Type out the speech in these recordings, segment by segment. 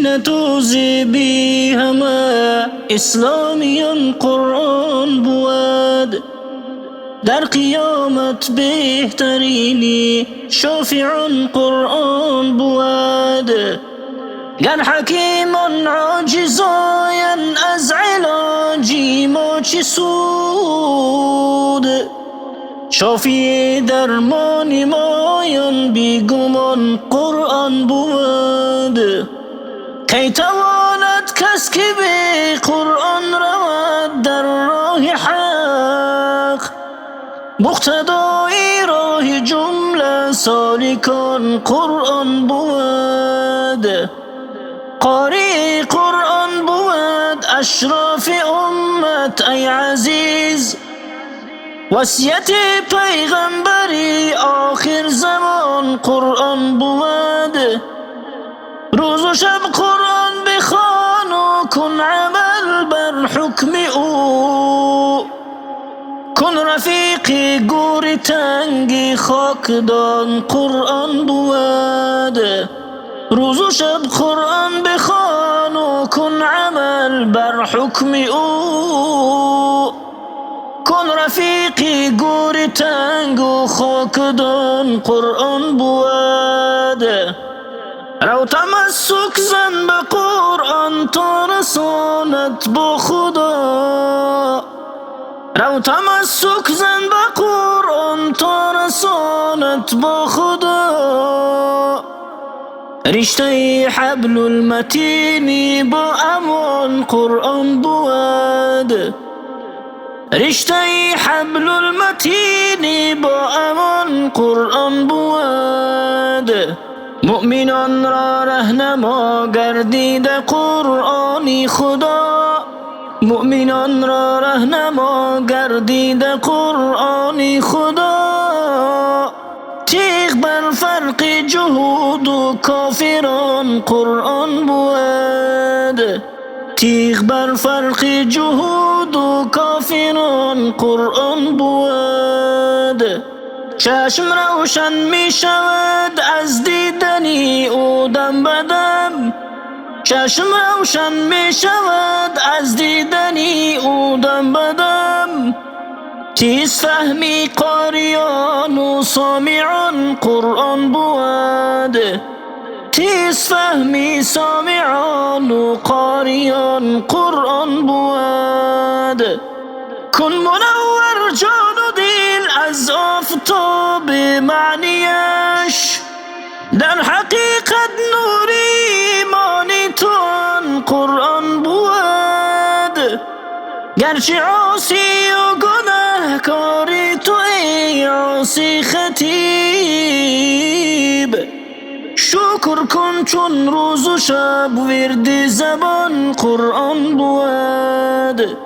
زینت و زیبی همه اسلامیان قرآن بود. در قیامت بهترینی شافعان قرآن بود. گر حکیمان عاجزاین از علاجی ما چه سود. شافی درمان مایان بیگمان قرآن بود. کی تواند کس که به قرآن رود در راه حق. مقتدای راه جمله سالکان قرآن بود. قاری قرآن بود اشراف امت ای عزیز. وصیت پیغمبری آخر زمان قرآن بود. روز و شب قرآن بخوان و کن عمل بر حکم او. کن رفیق گور تنگی خاکدان قرآن بود. روز و شب قرآن بخوان و کن عمل بر حکم او. کن رفیقی گور تنگ و خاکدان قرآن بود. رو تمسک زن به قرآن تا رسانت با خدا. رو تمسک زن به قرآن تا رسانت با خدا. رشته حبل المتینی با امان قرآن بود. رشته حبل المتینی با امان قرآن بود. مؤمنان را رهنما گردیده قرآن خدا. مؤمنان را رهنما گردیده قرآن خدا. تیغ بر فرق جهود و کافران قرآن بود. تیغ بر فرق جهود و کافران قرآن بود. چشم روشن می شود از دیدنی او دم بدم. چشم روشن می شود از دیدنی او دم بدم. تیز فهمی قاریان و سامعان قرآن بود. تیز فهمی سامعان و قاریان قرآن بود. کن منور جان و دل از آفتاب معنیش. در حقیقت نور ایمان تو آن قرآن بود. گرچه عاصی و گناهکاری تو ای عاصی خطیب. شکر کن چون روز و شب ورد زبان قرآن بود.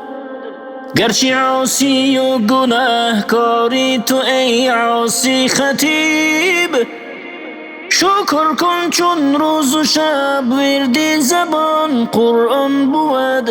گرچه عاصی و گناهکاری تو ای عاصی خطیب. شکر کن چون روز و شب ورد زبان قرآن بود.